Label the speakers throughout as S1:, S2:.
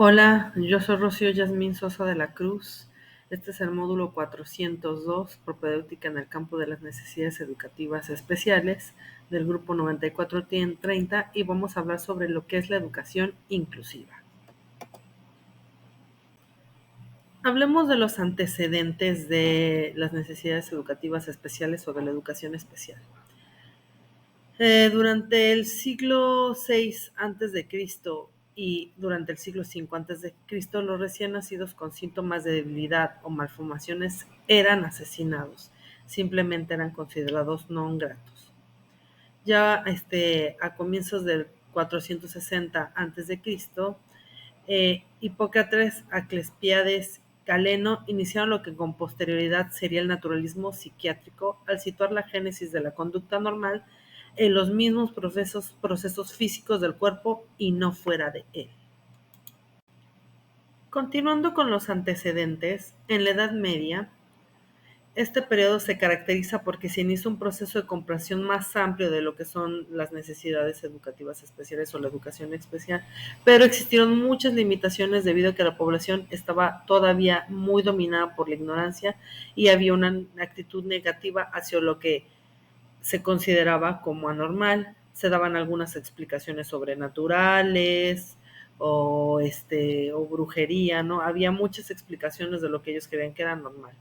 S1: Hola, yo soy Rocío Yasmín Sosa de la Cruz. Este es el módulo 402, propedéutica en el campo de las necesidades educativas especiales, del grupo 9430, y vamos a hablar sobre lo que es la educación inclusiva. Hablemos de los antecedentes de las necesidades educativas especiales o de la educación especial. Durante el siglo VI a.C. y durante el siglo V a.C., los recién nacidos con síntomas de debilidad o malformaciones eran asesinados, simplemente eran considerados no gratos. Ya a comienzos del 460 a.C., Hipócrates, Asclepiades, Galeno iniciaron lo que con posterioridad sería el naturalismo psiquiátrico al situar la génesis de la conducta normal en los mismos procesos físicos del cuerpo y no fuera de él. Continuando con los antecedentes, en la Edad Media, este periodo se caracteriza porque se inicia un proceso de comprensión más amplio de lo que son las necesidades educativas especiales o la educación especial, pero existieron muchas limitaciones debido a que la población estaba todavía muy dominada por la ignorancia y había una actitud negativa hacia lo que se consideraba como anormal. Se daban algunas explicaciones sobrenaturales o brujería, ¿no? Había muchas explicaciones de lo que ellos creían que era normal.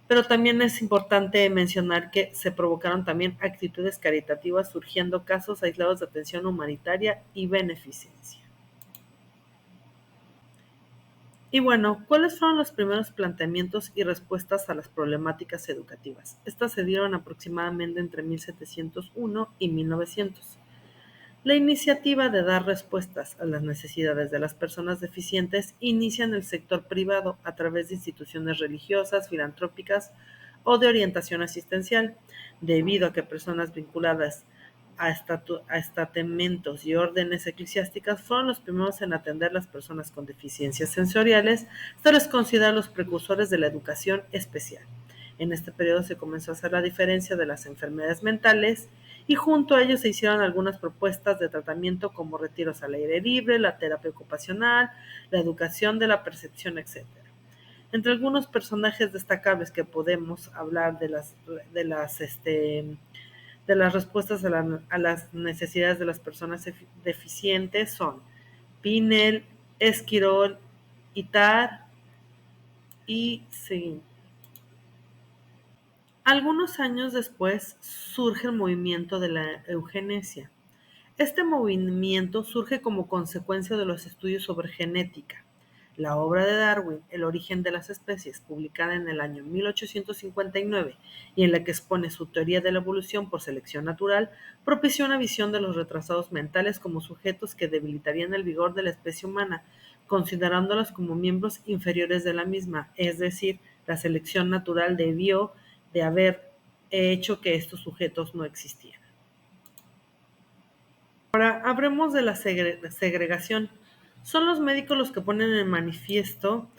S1: Pero también es importante mencionar que se provocaron también actitudes caritativas, surgiendo casos aislados de atención humanitaria y beneficencia. Y bueno, ¿cuáles fueron los primeros planteamientos y respuestas a las problemáticas educativas? Estas se dieron aproximadamente entre 1701 y 1900. La iniciativa de dar respuestas a las necesidades de las personas deficientes inicia en el sector privado a través de instituciones religiosas, filantrópicas o de orientación asistencial, debido a que personas vinculadas a estamentos y órdenes eclesiásticas fueron los primeros en atender a las personas con deficiencias sensoriales. Se les considera los precursores de la educación especial. En este periodo se comenzó a hacer la diferencia de las enfermedades mentales y junto a ello se hicieron algunas propuestas de tratamiento como retiros al aire libre, la terapia ocupacional, la educación de la percepción, etc. Entre algunos personajes destacables que podemos hablar de las respuestas a las necesidades de las personas deficientes son Pinel, Esquirol, Ittar y Seguin. Algunos años después surge el movimiento de la eugenesia. Este movimiento surge como consecuencia de los estudios sobre genética. La obra de Darwin, El origen de las especies, publicada en el año 1859 y en la que expone su teoría de la evolución por selección natural, propició una visión de los retrasados mentales como sujetos que debilitarían el vigor de la especie humana, considerándolos como miembros inferiores de la misma, es decir, la selección natural debió de haber hecho que estos sujetos no existieran. Ahora, hablemos de la segregación. Son los médicos los que ponen en manifiesto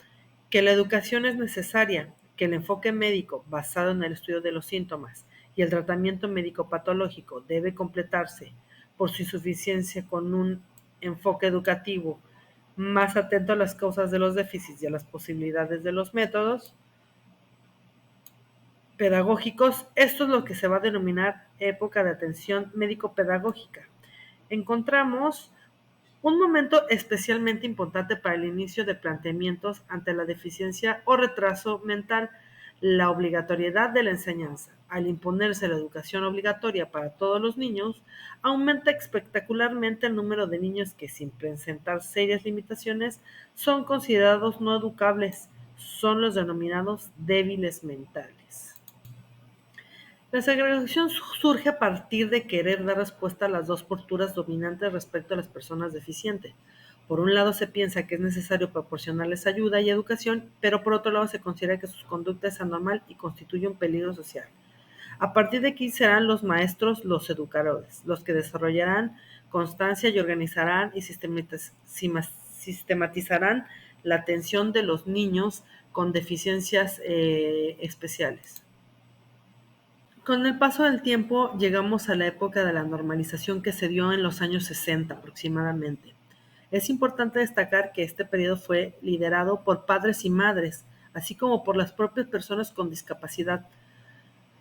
S1: que la educación es necesaria, que el enfoque médico basado en el estudio de los síntomas y el tratamiento médico-patológico debe completarse por su insuficiencia con un enfoque educativo más atento a las causas de los déficits y a las posibilidades de los métodos pedagógicos. Esto es lo que se va a denominar época de atención médico-pedagógica. Encontramos un momento especialmente importante para el inicio de planteamientos ante la deficiencia o retraso mental, la obligatoriedad de la enseñanza. Al imponerse la educación obligatoria para todos los niños, aumenta espectacularmente el número de niños que, sin presentar serias limitaciones, son considerados no educables, son los denominados débiles mentales. La segregación surge a partir de querer dar respuesta a las dos posturas dominantes respecto a las personas deficientes. Por un lado se piensa que es necesario proporcionarles ayuda y educación, pero por otro lado se considera que su conducta es anormal y constituye un peligro social. A partir de aquí serán los maestros, los educadores, los que desarrollarán constancia y organizarán y sistematizarán la atención de los niños con deficiencias especiales. Con el paso del tiempo llegamos a la época de la normalización que se dio en los años 60 aproximadamente. Es importante destacar que este periodo fue liderado por padres y madres, así como por las propias personas con discapacidad,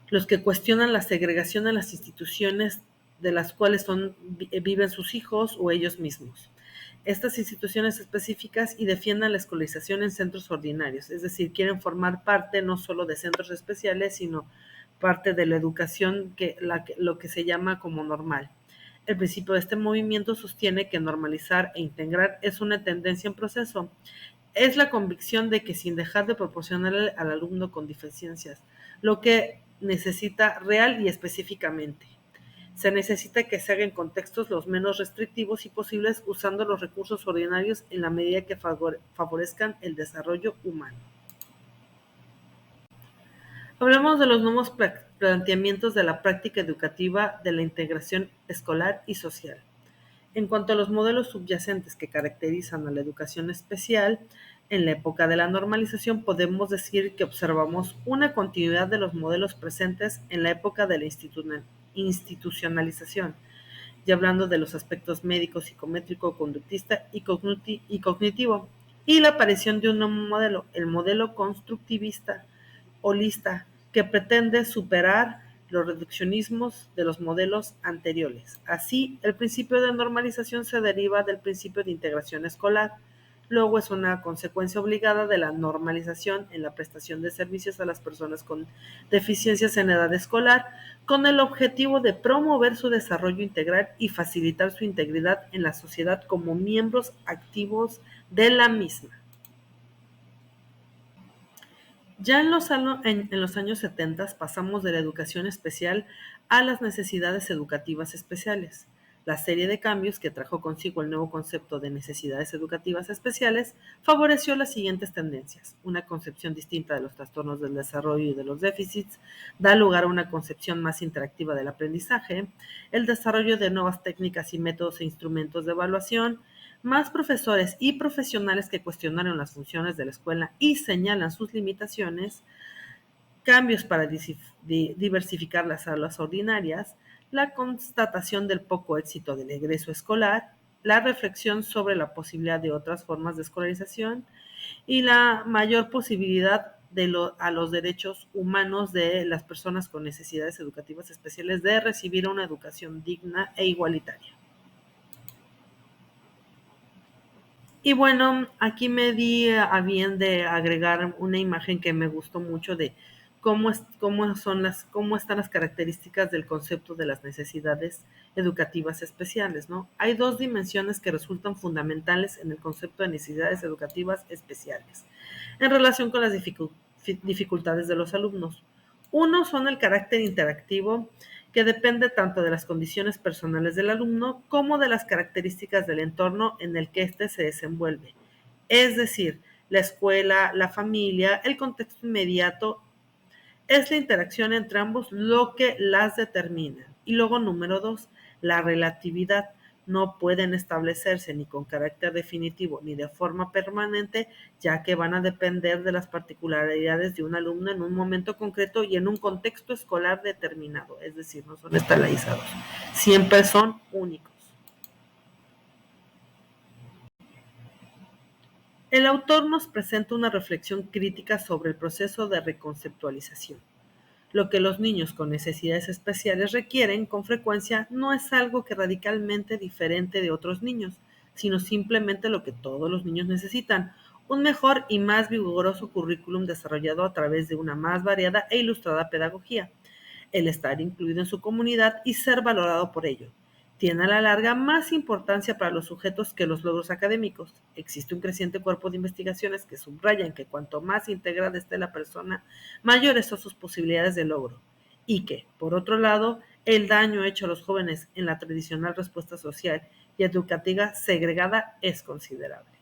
S1: los que cuestionan la segregación en las instituciones de las cuales viven sus hijos o ellos mismos. Estas instituciones específicas y defienden la escolarización en centros ordinarios, es decir, quieren formar parte no solo de centros especiales, sino parte de la educación lo que se llama como normal. El principio de este movimiento sostiene que normalizar e integrar es una tendencia en proceso. Es la convicción de que sin dejar de proporcionarle al alumno con deficiencias lo que necesita real y específicamente. Se necesita que se haga en contextos los menos restrictivos y posibles usando los recursos ordinarios en la medida que favorezcan el desarrollo humano. Hablamos de los nuevos planteamientos de la práctica educativa de la integración escolar y social. En cuanto a los modelos subyacentes que caracterizan a la educación especial, en la época de la normalización podemos decir que observamos una continuidad de los modelos presentes en la época de la institucionalización, y hablando de los aspectos médico, psicométrico, conductista y cognitivo, y la aparición de un nuevo modelo, el modelo constructivista holista, que pretende superar los reduccionismos de los modelos anteriores. Así, el principio de normalización se deriva del principio de integración escolar. Luego es una consecuencia obligada de la normalización en la prestación de servicios a las personas con deficiencias en edad escolar, con el objetivo de promover su desarrollo integral y facilitar su integridad en la sociedad como miembros activos de la misma. Ya en los años 70 pasamos de la educación especial a las necesidades educativas especiales. La serie de cambios que trajo consigo el nuevo concepto de necesidades educativas especiales favoreció las siguientes tendencias. Una concepción distinta de los trastornos del desarrollo y de los déficits da lugar a una concepción más interactiva del aprendizaje, el desarrollo de nuevas técnicas y métodos e instrumentos de evaluación, más profesores y profesionales que cuestionaron las funciones de la escuela y señalan sus limitaciones, cambios para diversificar las aulas ordinarias, la constatación del poco éxito del egreso escolar, la reflexión sobre la posibilidad de otras formas de escolarización y la mayor posibilidad a los derechos humanos de las personas con necesidades educativas especiales de recibir una educación digna e igualitaria. Y bueno, aquí me di a bien de agregar una imagen que me gustó mucho de cómo están las características del concepto de las necesidades educativas especiales, ¿no? Hay dos dimensiones que resultan fundamentales en el concepto de necesidades educativas especiales en relación con las dificultades de los alumnos. Uno son el carácter interactivo, que depende tanto de las condiciones personales del alumno como de las características del entorno en el que éste se desenvuelve. Es decir, la escuela, la familia, el contexto inmediato, es la interacción entre ambos lo que las determina. Y luego, número 2, la relatividad. No pueden establecerse ni con carácter definitivo ni de forma permanente, ya que van a depender de las particularidades de un alumno en un momento concreto y en un contexto escolar determinado, es decir, no son estandarizados, siempre son únicos. El autor nos presenta una reflexión crítica sobre el proceso de reconceptualización. Lo que los niños con necesidades especiales requieren con frecuencia no es algo que radicalmente diferente de otros niños, sino simplemente lo que todos los niños necesitan, un mejor y más vigoroso currículum desarrollado a través de una más variada e ilustrada pedagogía, el estar incluido en su comunidad y ser valorado por ello. Tiene a la larga más importancia para los sujetos que los logros académicos. Existe un creciente cuerpo de investigaciones que subrayan que cuanto más integrada esté la persona, mayores son sus posibilidades de logro. Y que, por otro lado, el daño hecho a los jóvenes en la tradicional respuesta social y educativa segregada es considerable.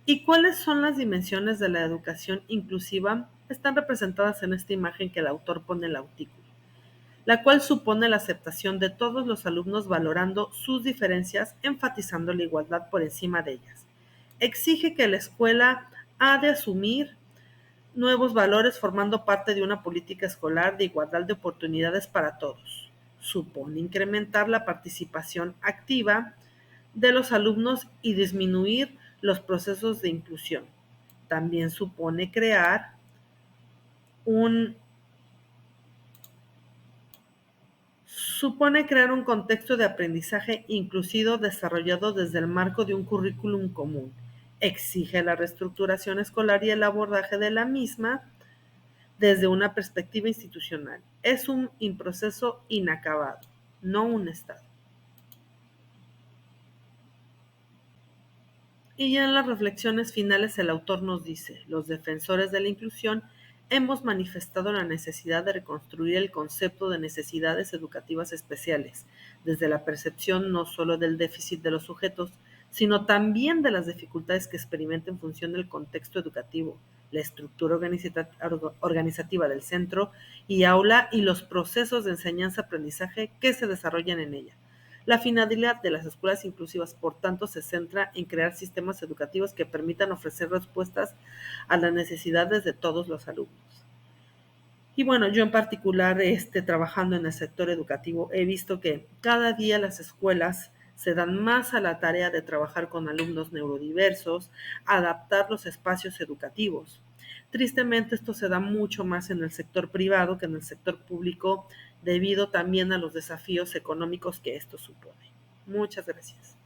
S1: ¿Y cuáles son las dimensiones de la educación inclusiva? Están representadas en esta imagen que el autor pone en el artículo, la cual supone la aceptación de todos los alumnos valorando sus diferencias, enfatizando la igualdad por encima de ellas. Exige que la escuela ha de asumir nuevos valores formando parte de una política escolar de igualdad de oportunidades para todos. Supone incrementar la participación activa de los alumnos y disminuir los procesos de inclusión. También un supone crear un contexto de aprendizaje inclusivo desarrollado desde el marco de un currículum común. Exige la reestructuración escolar y el abordaje de la misma desde una perspectiva institucional. Es un proceso inacabado, no un estado. Y ya en las reflexiones finales el autor nos dice: los defensores de la inclusión hemos manifestado la necesidad de reconstruir el concepto de necesidades educativas especiales, desde la percepción no solo del déficit de los sujetos, sino también de las dificultades que experimenta en función del contexto educativo, la estructura organizativa del centro y aula y los procesos de enseñanza-aprendizaje que se desarrollan en ella. La finalidad de las escuelas inclusivas, por tanto, se centra en crear sistemas educativos que permitan ofrecer respuestas a las necesidades de todos los alumnos. Y bueno, yo en particular, trabajando en el sector educativo, he visto que cada día las escuelas se dan más a la tarea de trabajar con alumnos neurodiversos, adaptar los espacios educativos. Tristemente, esto se da mucho más en el sector privado que en el sector público, debido también a los desafíos económicos que esto supone. Muchas gracias.